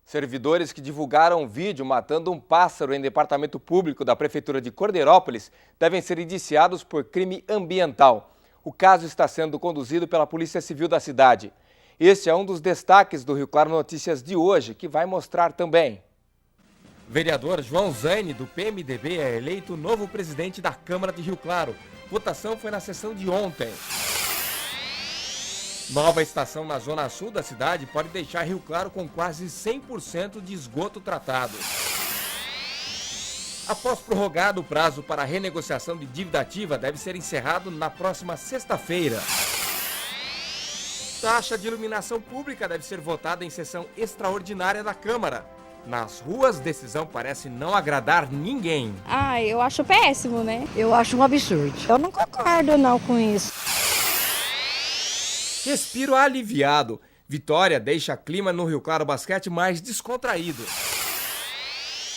Servidores que divulgaram um vídeo matando um pássaro em departamento público da Prefeitura de Cordeirópolis devem ser indiciados por crime ambiental. O caso está sendo conduzido pela Polícia Civil da cidade. Este é um dos destaques do Rio Claro Notícias de hoje, que vai mostrar também. Vereador João Zaine, do PMDB, é eleito novo presidente da Câmara de Rio Claro. Votação foi na sessão de ontem. Nova estação na zona sul da cidade pode deixar Rio Claro com quase 100% de esgoto tratado. Após prorrogado o prazo para a renegociação de dívida ativa, deve ser encerrado na próxima sexta-feira. Taxa de iluminação pública deve ser votada em sessão extraordinária da Câmara. Nas ruas, decisão parece não agradar ninguém. Eu acho péssimo, né? Eu acho um absurdo. Eu não concordo não com isso. Respiro aliviado. Vitória deixa clima no Rio Claro Basquete mais descontraído.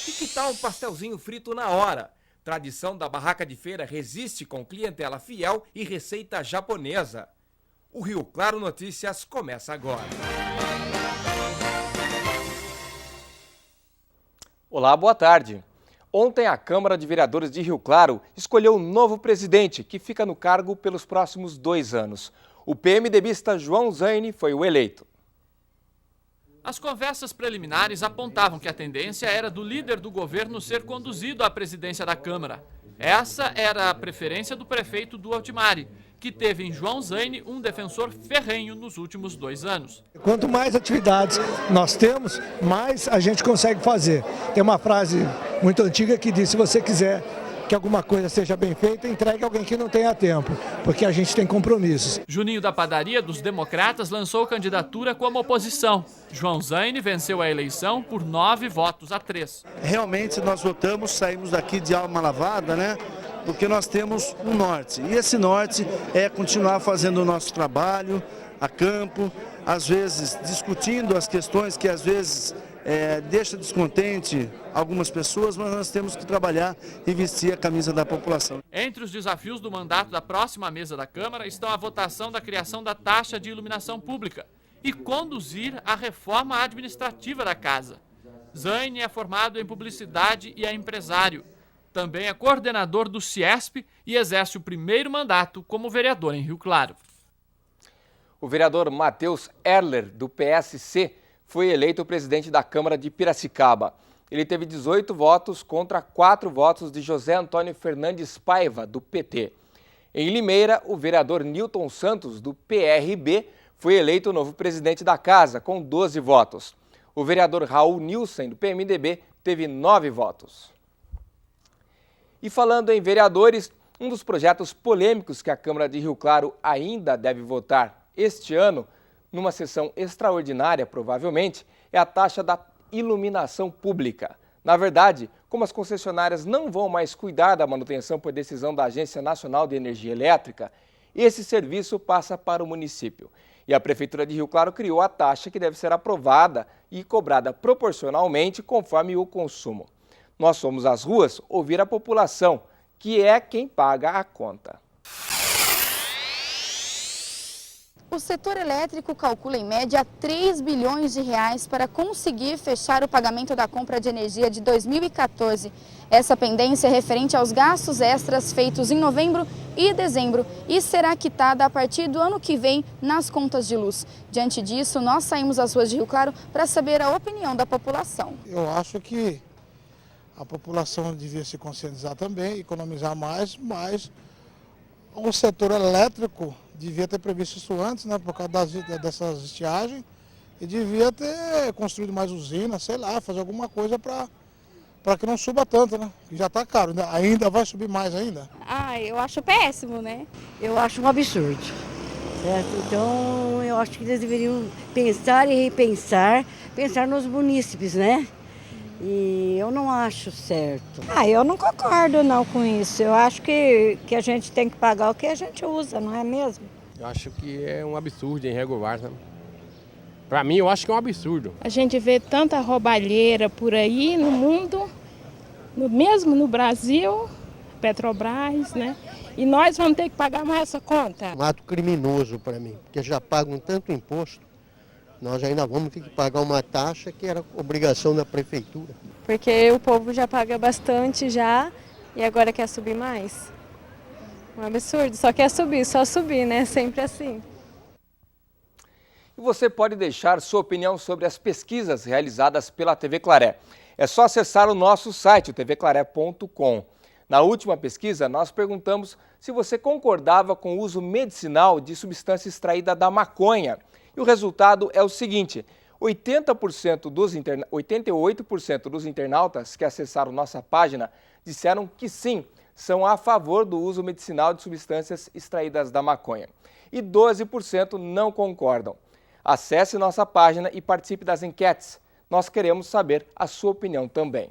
E que tal um pastelzinho frito na hora? Tradição da barraca de feira resiste com clientela fiel e receita japonesa. O Rio Claro Notícias começa agora. Olá, boa tarde. Ontem a Câmara de Vereadores de Rio Claro escolheu um novo presidente que fica no cargo pelos próximos 2 anos. O PMDBista João Zaine foi o eleito. As conversas preliminares apontavam que a tendência era do líder do governo ser conduzido à presidência da Câmara. Essa era a preferência do prefeito do Altimare, que teve em João Zaine um defensor ferrenho nos últimos 2 anos. Quanto mais atividades nós temos, mais a gente consegue fazer. Tem uma frase muito antiga que diz: se você quiser que alguma coisa seja bem feita, entregue alguém que não tenha tempo, porque a gente tem compromissos. Juninho da Padaria dos Democratas lançou candidatura como oposição. João Zaine venceu a eleição por 9 votos a 3. Realmente nós votamos, saímos daqui de alma lavada, né? Porque nós temos um norte. E esse norte é continuar fazendo o nosso trabalho a campo, às vezes discutindo as questões que às vezes deixa descontente algumas pessoas, mas nós temos que trabalhar e vestir a camisa da população. Entre os desafios do mandato da próxima mesa da Câmara estão a votação da criação da taxa de iluminação pública e conduzir a reforma administrativa da casa. Zaine é formado em publicidade e é empresário. Também é coordenador do CIESP e exerce o primeiro mandato como vereador em Rio Claro. O vereador Matheus Erler, do PSC, foi eleito presidente da Câmara de Piracicaba. Ele teve 18 votos contra 4 votos de José Antônio Fernandes Paiva, do PT. Em Limeira, o vereador Nilton Santos, do PRB, foi eleito o novo presidente da casa, com 12 votos. O vereador Raul Nilsen, do PMDB, teve 9 votos. E falando em vereadores, um dos projetos polêmicos que a Câmara de Rio Claro ainda deve votar este ano, numa sessão extraordinária, provavelmente, é a taxa da iluminação pública. Na verdade, como as concessionárias não vão mais cuidar da manutenção por decisão da Agência Nacional de Energia Elétrica, esse serviço passa para o município. E a Prefeitura de Rio Claro criou a taxa que deve ser aprovada e cobrada proporcionalmente conforme o consumo. Nós fomos às ruas ouvir a população, que é quem paga a conta. O setor elétrico calcula em média 3 bilhões de reais para conseguir fechar o pagamento da compra de energia de 2014. Essa pendência é referente aos gastos extras feitos em novembro e dezembro e será quitada a partir do ano que vem nas contas de luz. Diante disso, nós saímos às ruas de Rio Claro para saber a opinião da população. Eu acho que a população devia se conscientizar também, economizar mais, mas o setor elétrico devia ter previsto isso antes, né, por causa dessas estiagens, e devia ter construído mais usinas, sei lá, fazer alguma coisa para que não suba tanto, né, que já está caro, né? Ainda vai subir mais ainda. Eu acho péssimo, né? Eu acho um absurdo, certo? Então eu acho que eles deveriam pensar e repensar, pensar nos munícipes, né? E eu não acho certo. Eu não concordo não com isso. Eu acho que a gente tem que pagar o que a gente usa, não é mesmo? Eu acho que é um absurdo irregular, sabe? Para mim, eu acho que é um absurdo. A gente vê tanta roubalheira por aí no mundo, mesmo no Brasil, Petrobras, né? E nós vamos ter que pagar mais essa conta. Um ato criminoso para mim, porque já pagam tanto imposto, Nós ainda vamos ter que pagar uma taxa que era obrigação da prefeitura. Porque o povo já paga bastante já e agora quer subir mais. Um absurdo, só quer subir, só subir, né? Sempre assim. E você pode deixar sua opinião sobre as pesquisas realizadas pela TV Claré. É só acessar o nosso site, tvclaré.com. Na última pesquisa, nós perguntamos se você concordava com o uso medicinal de substância extraída da maconha. E o resultado é o seguinte: 88% dos internautas que acessaram nossa página disseram que sim, são a favor do uso medicinal de substâncias extraídas da maconha. E 12% não concordam. Acesse nossa página e participe das enquetes. Nós queremos saber a sua opinião também.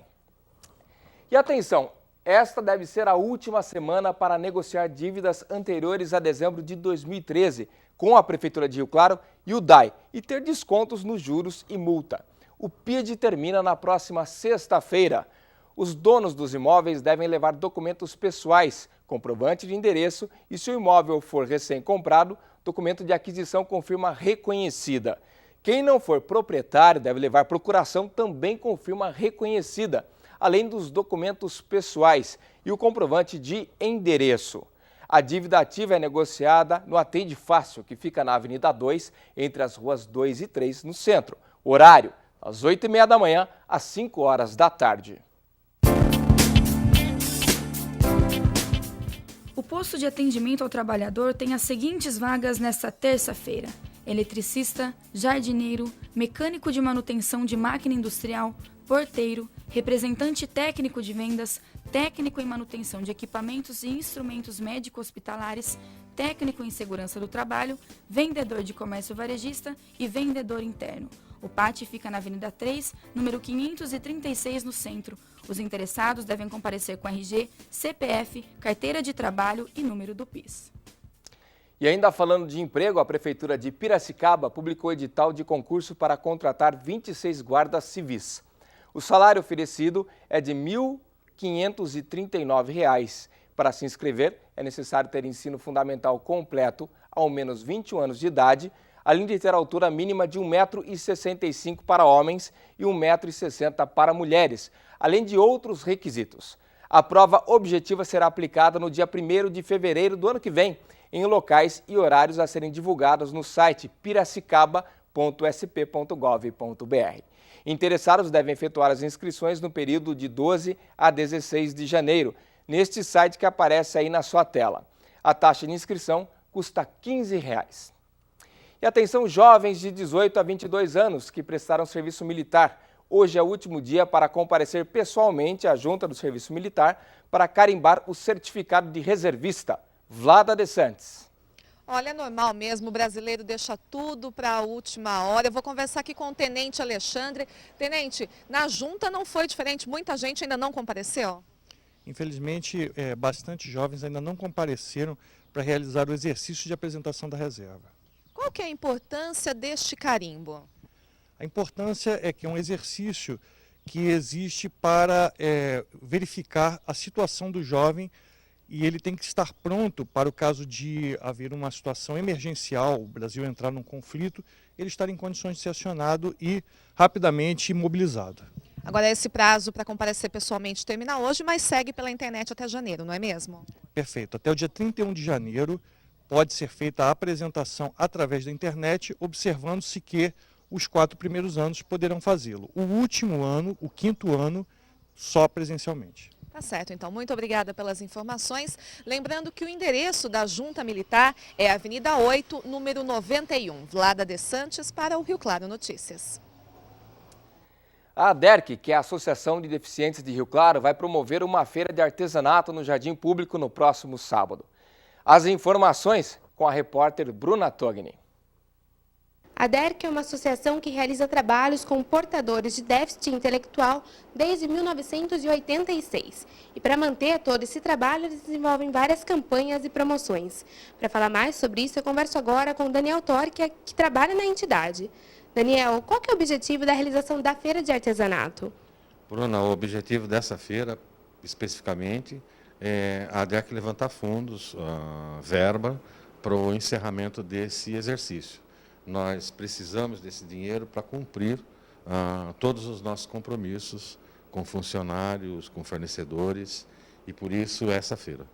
E atenção, esta deve ser a última semana para negociar dívidas anteriores a dezembro de 2013 com a Prefeitura de Rio Claro e o DAI e ter descontos nos juros e multa. O PID termina na próxima sexta-feira. Os donos dos imóveis devem levar documentos pessoais, comprovante de endereço e, se o imóvel for recém-comprado, documento de aquisição com firma reconhecida. Quem não for proprietário deve levar procuração também com firma reconhecida, além dos documentos pessoais e o comprovante de endereço. A dívida ativa é negociada no Atende Fácil, que fica na Avenida 2, entre as ruas 2 e 3, no centro. Horário, às 8h30 da manhã, às 5 horas da tarde. O posto de atendimento ao trabalhador tem as seguintes vagas nesta terça-feira: eletricista, jardineiro, mecânico de manutenção de máquina industrial, porteiro, representante técnico de vendas, técnico em manutenção de equipamentos e instrumentos médico-hospitalares, técnico em segurança do trabalho, vendedor de comércio varejista e vendedor interno. O PAT fica na Avenida 3, número 536, no centro. Os interessados devem comparecer com RG, CPF, carteira de trabalho e número do PIS. E ainda falando de emprego, a Prefeitura de Piracicaba publicou edital de concurso para contratar 26 guardas civis. O salário oferecido é de R$ 1.539. Para se inscrever, é necessário ter ensino fundamental completo, ao menos 21 anos de idade, além de ter altura mínima de 1,65 m para homens e 1,60 m para mulheres, além de outros requisitos. A prova objetiva será aplicada no dia 1º de fevereiro do ano que vem, em locais e horários a serem divulgados no site piracicaba.sp.gov.br. Interessados devem efetuar as inscrições no período de 12 a 16 de janeiro, neste site que aparece aí na sua tela. A taxa de inscrição custa R$ 15. E atenção, jovens de 18 a 22 anos que prestaram serviço militar. Hoje é o último dia para comparecer pessoalmente à junta do serviço militar para carimbar o certificado de reservista. Vlada De Santos. Olha, é normal mesmo, o brasileiro deixa tudo para a última hora. Eu vou conversar aqui com o Tenente Alexandre. Tenente, na junta não foi diferente? Muita gente ainda não compareceu? Infelizmente, bastante jovens ainda não compareceram para realizar o exercício de apresentação da reserva. Qual que é a importância deste carimbo? A importância é que é um exercício que existe para verificar a situação do jovem e ele tem que estar pronto para o caso de haver uma situação emergencial, o Brasil entrar num conflito, ele estar em condições de ser acionado e rapidamente mobilizado. Agora, esse prazo para comparecer pessoalmente termina hoje, mas segue pela internet até janeiro, não é mesmo? Perfeito. Até o dia 31 de janeiro pode ser feita a apresentação através da internet, observando-se que os 4 primeiros anos poderão fazê-lo. O último ano, o 5º ano, só presencialmente. Tá certo, então. Muito obrigada pelas informações. Lembrando que o endereço da Junta Militar é Avenida 8, número 91. Vlada De Santos para o Rio Claro Notícias. A ADERC, que é a Associação de Deficientes de Rio Claro, vai promover uma feira de artesanato no Jardim Público no próximo sábado. As informações com a repórter Bruna Togni. A DERC é uma associação que realiza trabalhos com portadores de déficit intelectual desde 1986. E para manter todo esse trabalho, eles desenvolvem várias campanhas e promoções. Para falar mais sobre isso, eu converso agora com Daniel Tori, que trabalha na entidade. Daniel, qual que é o objetivo da realização da Feira de Artesanato? Bruna, o objetivo dessa feira, especificamente, é a DERC levantar fundos, verba, para o encerramento desse exercício. nós precisamos desse dinheiro para cumprir todos os nossos compromissos com funcionários, com fornecedores, e por isso essa feira.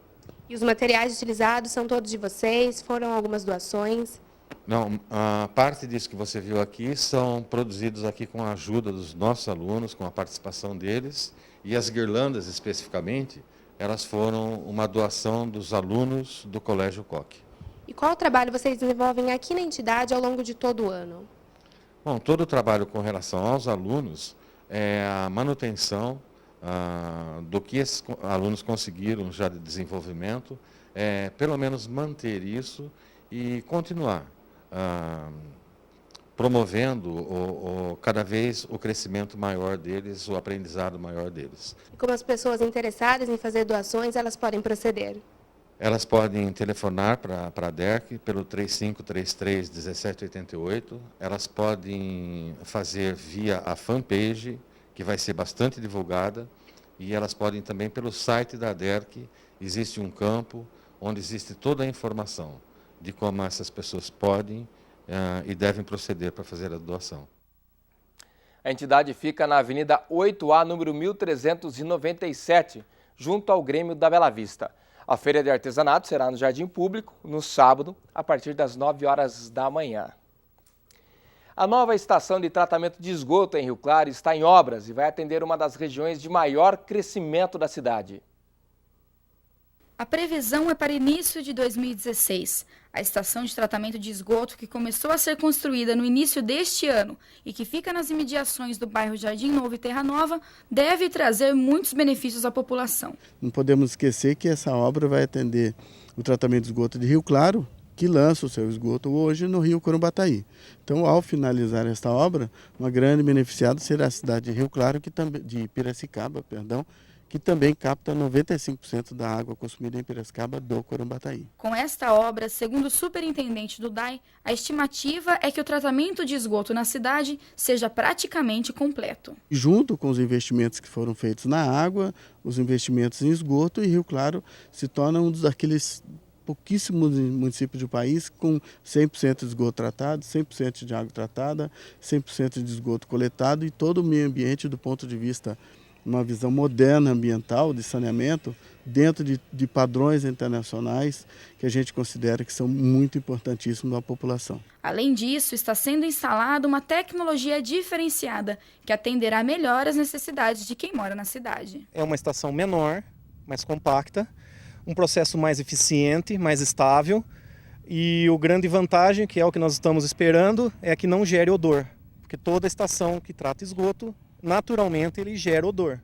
E os materiais utilizados são todos de vocês? Foram algumas doações? Não, a parte disso que você viu aqui são produzidos aqui com a ajuda dos nossos alunos, com a participação deles, e as guirlandas especificamente, elas foram uma doação dos alunos do Colégio Coque. E qual trabalho vocês desenvolvem aqui na entidade ao longo de todo o ano? Bom, todo o trabalho com relação aos alunos é a manutenção do que esses alunos conseguiram já de desenvolvimento, pelo menos manter isso e continuar promovendo cada vez o crescimento maior deles, o aprendizado maior deles. E como as pessoas interessadas em fazer doações, elas podem proceder? Elas podem telefonar para a DERC pelo 3533-1788, elas podem fazer via a fanpage, que vai ser bastante divulgada, e elas podem também pelo site da DERC, existe um campo onde existe toda a informação de como essas pessoas podem e devem proceder para fazer a doação. A entidade fica na Avenida 8A, número 1397, junto ao Grêmio da Bela Vista. A feira de artesanato será no Jardim Público, no sábado, a partir das 9 horas da manhã. A nova estação de tratamento de esgoto em Rio Claro está em obras e vai atender uma das regiões de maior crescimento da cidade. A previsão é para início de 2016. A estação de tratamento de esgoto, que começou a ser construída no início deste ano e que fica nas imediações do bairro Jardim Novo e Terra Nova, deve trazer muitos benefícios à população. Não podemos esquecer que essa obra vai atender o tratamento de esgoto de Rio Claro, que lança o seu esgoto hoje no Rio Corumbataí. Então, ao finalizar esta obra, uma grande beneficiada será a cidade de Rio Claro, de Piracicaba, que também capta 95% da água consumida em Piracicaba do Corumbataí. Com esta obra, segundo o superintendente do DAI, a estimativa é que o tratamento de esgoto na cidade seja praticamente completo. Junto com os investimentos que foram feitos na água, os investimentos em esgoto, e Rio Claro se torna um daqueles pouquíssimos municípios do país com 100% de esgoto tratado, 100% de água tratada, 100% de esgoto coletado e todo o meio ambiente do ponto de vista uma visão moderna ambiental de saneamento dentro de padrões internacionais que a gente considera que são muito importantíssimos à população. Além disso, está sendo instalada uma tecnologia diferenciada que atenderá melhor às necessidades de quem mora na cidade. É uma estação menor, mais compacta, um processo mais eficiente, mais estável, e o grande vantagem, que é o que nós estamos esperando, é que não gere odor, porque toda estação que trata esgoto, naturalmente ele gera odor.